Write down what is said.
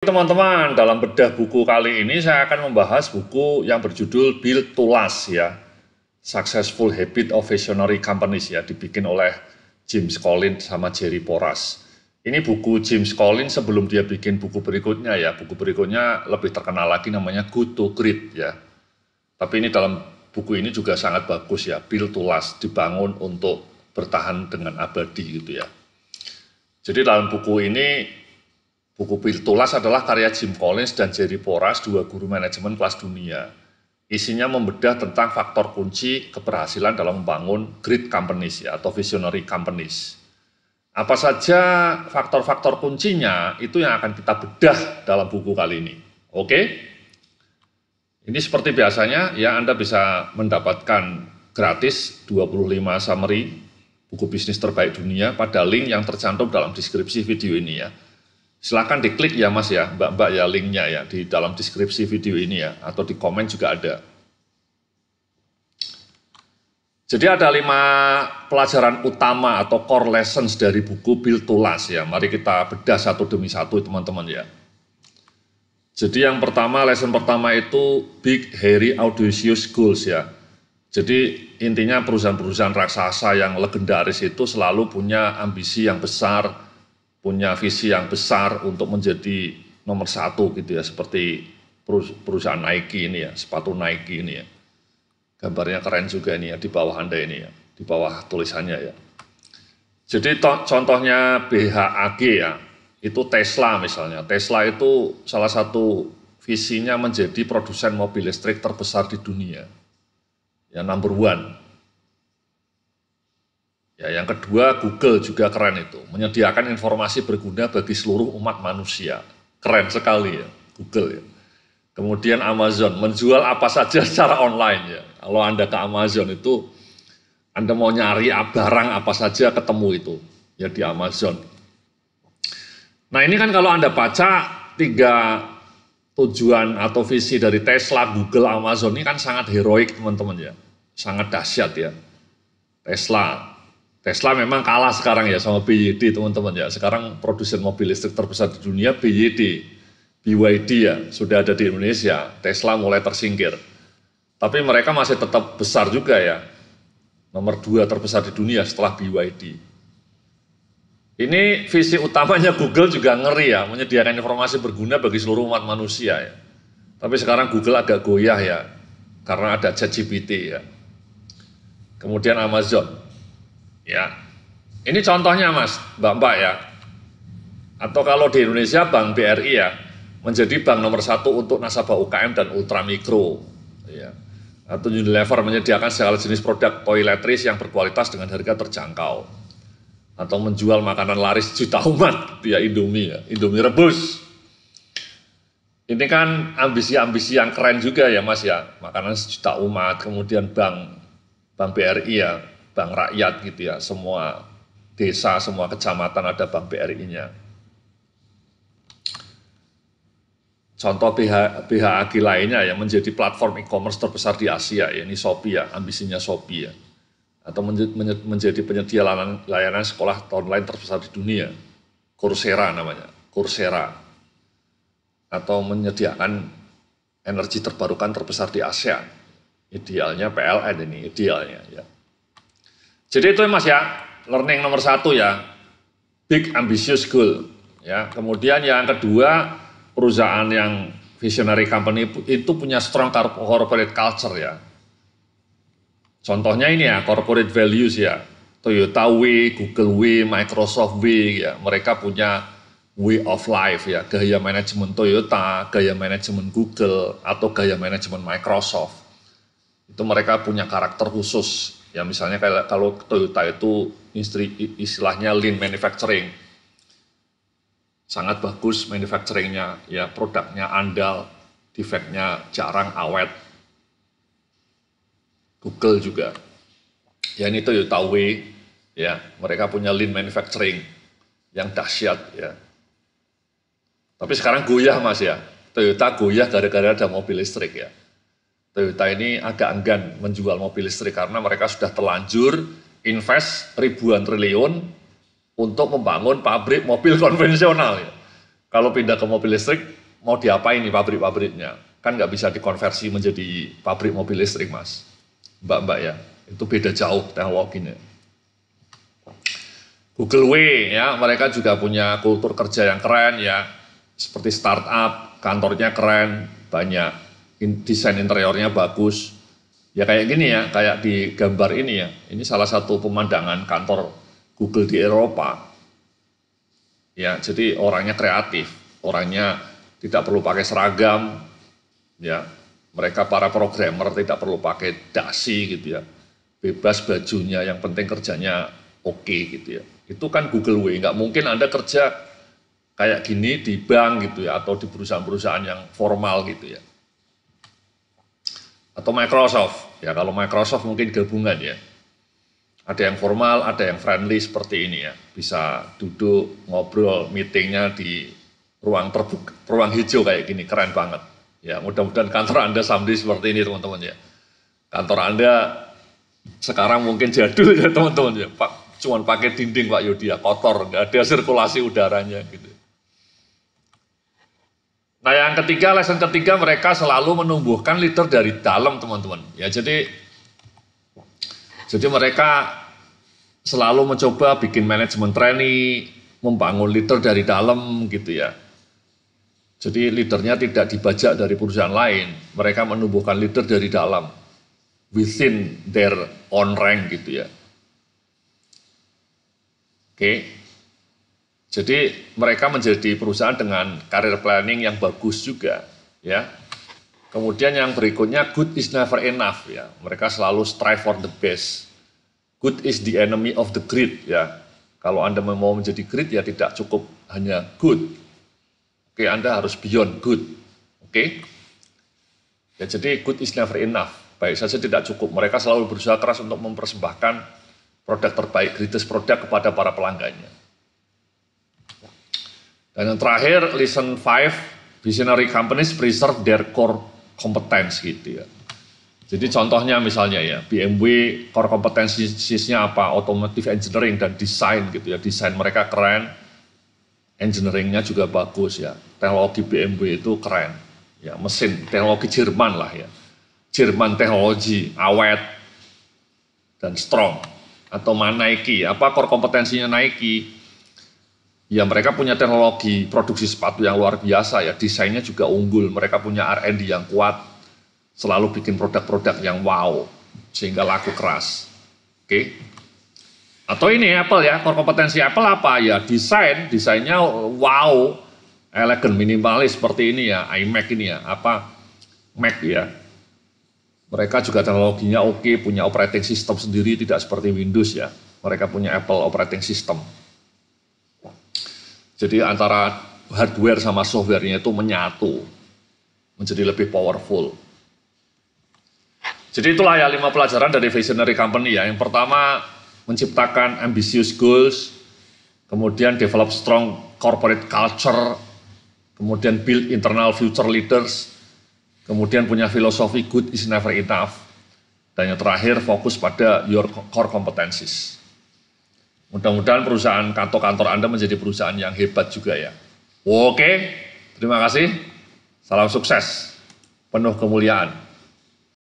Teman-teman, dalam bedah buku kali ini saya akan membahas buku yang berjudul Build to Last ya, Successful Habit of Visionary Companies ya, dibikin oleh James Collins sama Jerry Porras. Ini buku James Collins sebelum dia bikin buku berikutnya ya, buku berikutnya lebih terkenal lagi namanya Good to Great ya. Tapi ini dalam buku ini juga sangat bagus ya, Build to Last, dibangun untuk bertahan dengan abadi gitu ya. Jadi dalam buku ini, buku Build to Last adalah karya Jim Collins dan Jerry Porras, dua guru manajemen kelas dunia. Isinya membedah tentang faktor kunci keberhasilan dalam membangun great companies ya, atau visionary companies. Apa saja faktor-faktor kuncinya itu yang akan kita bedah dalam buku kali ini. Oke? Ini seperti biasanya ya, Anda bisa mendapatkan gratis 25 summary buku bisnis terbaik dunia pada link yang tercantum dalam deskripsi video ini ya. Silakan diklik ya Mas ya, Mbak-mbak ya, linknya ya di dalam deskripsi video ini ya, atau di komen juga ada. Jadi ada 5 pelajaran utama atau core lessons dari buku Build to Last ya. Mari kita bedah satu demi satu teman-teman ya. Jadi yang pertama, lesson pertama itu Big Hairy Audacious Goals ya. Jadi intinya perusahaan-perusahaan raksasa yang legendaris itu selalu punya ambisi yang besar, punya visi yang besar untuk menjadi nomor satu gitu ya, seperti perusahaan Nike ini ya, sepatu Nike ini ya. Gambarnya keren juga ini ya, di bawah Anda ini ya, di bawah tulisannya ya. Jadi contohnya BHAG ya, itu Tesla misalnya. Tesla itu salah satu visinya menjadi produsen mobil listrik terbesar di dunia. Ya, number one. Ya, yang kedua, Google juga keren itu, menyediakan informasi berguna bagi seluruh umat manusia. Keren sekali ya, Google ya. Kemudian Amazon, menjual apa saja secara online ya. Kalau Anda ke Amazon itu, Anda mau nyari barang apa saja ketemu itu, ya di Amazon. Nah ini kan kalau Anda baca 3 tujuan atau visi dari Tesla, Google, Amazon ini kan sangat heroik teman-teman ya. Sangat dahsyat ya. Tesla memang kalah sekarang ya sama BYD teman-teman ya. Sekarang produsen mobil listrik terbesar di dunia BYD ya, sudah ada di Indonesia. Tesla mulai tersingkir. Tapi mereka masih tetap besar juga ya. Nomor 2 terbesar di dunia setelah BYD. Ini visi utamanya Google juga ngeri ya, menyediakan informasi berguna bagi seluruh umat manusia ya. Tapi sekarang Google agak goyah ya, karena ada ChatGPT ya. Kemudian Amazon. Ya, ini contohnya Mas, Mbak-mbak ya. Atau kalau di Indonesia Bank BRI ya, menjadi bank nomor 1 untuk nasabah UKM dan ultramikro. Ya. Atau Unilever menyediakan segala jenis produk toiletries yang berkualitas dengan harga terjangkau. Atau menjual makanan laris juta umat, ya Indomie ya, Indomie rebus. Ini kan ambisi-ambisi yang keren juga ya Mas ya, makanan sejuta umat, kemudian Bank BRI ya, bank rakyat gitu ya, semua desa, semua kecamatan ada bank BRI-nya. Contoh BHAG lainnya ya, menjadi platform e-commerce terbesar di Asia, ya ini Shopee ya, ambisinya Shopee ya. Atau menjadi penyedia layanan sekolah online terbesar di dunia, Coursera namanya, Coursera. Atau menyediakan energi terbarukan terbesar di Asia, idealnya PLN ini, idealnya ya. Jadi itu Mas ya, learning nomor 1 ya, big ambitious goal. Ya, kemudian yang kedua, perusahaan yang visionary company itu punya strong corporate culture ya. Contohnya ini ya, corporate values ya, Toyota Way, Google Way, Microsoft Way ya, mereka punya way of life ya, gaya manajemen Toyota, gaya manajemen Google, atau gaya manajemen Microsoft. Itu mereka punya karakter khusus. Ya misalnya kalau Toyota itu istilahnya lean manufacturing, sangat bagus manufacturingnya, ya produknya andal, defeknya jarang, awet. Google juga, ya ini Toyota Way, ya mereka punya lean manufacturing yang dahsyat ya. Tapi sekarang goyah Mas ya, Toyota goyah gara-gara ada mobil listrik ya. Toyota ini agak enggan menjual mobil listrik karena mereka sudah terlanjur invest ribuan triliun untuk membangun pabrik mobil konvensional ya. Kalau pindah ke mobil listrik, mau diapain nih pabrik-pabriknya? Kan nggak bisa dikonversi menjadi pabrik mobil listrik, Mas. Mbak-mbak ya, itu beda jauh teknologinya. Google Way ya, mereka juga punya kultur kerja yang keren ya, seperti startup, kantornya keren, banyak desain interiornya bagus. Ya kayak gini ya, kayak di gambar ini ya, ini salah satu pemandangan kantor Google di Eropa. Ya, jadi orangnya kreatif, orangnya tidak perlu pakai seragam, ya. Mereka para programmer tidak perlu pakai dasi gitu ya, bebas bajunya, yang penting kerjanya oke gitu ya. Itu kan Google Way, nggak mungkin Anda kerja kayak gini di bank gitu ya, atau di perusahaan-perusahaan yang formal gitu ya. Atau Microsoft, ya kalau Microsoft mungkin gabungan ya. Ada yang formal, ada yang friendly seperti ini ya. Bisa duduk, ngobrol, meetingnya di ruang terbuka, ruang hijau kayak gini, keren banget. Ya mudah-mudahan kantor Anda sampai seperti ini teman-teman ya. Kantor Anda sekarang mungkin jadul ya teman-teman ya. Pak, cuman pakai dinding Pak Yudi ya, kotor, nggak ada sirkulasi udaranya gitu. Nah yang ketiga, lesson ketiga, mereka selalu menumbuhkan leader dari dalam teman-teman. Ya jadi mereka selalu mencoba bikin manajemen training, membangun leader dari dalam gitu ya. Jadi leadernya tidak dibajak dari perusahaan lain, mereka menumbuhkan leader dari dalam, within their own rank gitu ya. Oke, jadi mereka menjadi perusahaan dengan career planning yang bagus juga ya. Kemudian yang berikutnya, good is never enough ya. Mereka selalu strive for the best. Good is the enemy of the great ya. Kalau Anda mau menjadi great ya tidak cukup hanya good. Oke, Anda harus beyond good. Oke. Ya jadi good is never enough. Baik saja tidak cukup. Mereka selalu berusaha keras untuk mempersembahkan produk terbaik, greatest produk kepada para pelanggannya. Dan yang terakhir, lesson 5, visionary companies preserve their core competence gitu ya. Jadi contohnya misalnya ya, BMW core kompetensinya apa? Automotive engineering dan desain gitu ya. Desain mereka keren, engineeringnya juga bagus ya. Teknologi BMW itu keren. Ya, mesin teknologi Jerman lah ya. Jerman teknologi awet dan strong. Atau Nike, apa core kompetensinya Nike? Ya mereka punya teknologi produksi sepatu yang luar biasa ya, desainnya juga unggul, mereka punya R&D yang kuat, selalu bikin produk-produk yang wow, sehingga laku keras. Oke. Atau ini Apple ya, core kompetensi Apple apa ya, desainnya wow, elegan, minimalis seperti ini ya, iMac ini ya, apa Mac ya. Mereka juga teknologinya oke, punya operating system sendiri, tidak seperti Windows ya, mereka punya Apple operating system. Jadi antara hardware sama softwarenya itu menyatu, menjadi lebih powerful. Jadi itulah ya 5 pelajaran dari visionary company ya. Yang pertama, menciptakan ambitious goals, kemudian develop strong corporate culture, kemudian build internal future leaders, kemudian punya filosofi good is never enough, dan yang terakhir fokus pada your core competencies. Mudah-mudahan perusahaan kantor Anda menjadi perusahaan yang hebat juga ya. Oke, terima kasih. Salam sukses, penuh kemuliaan.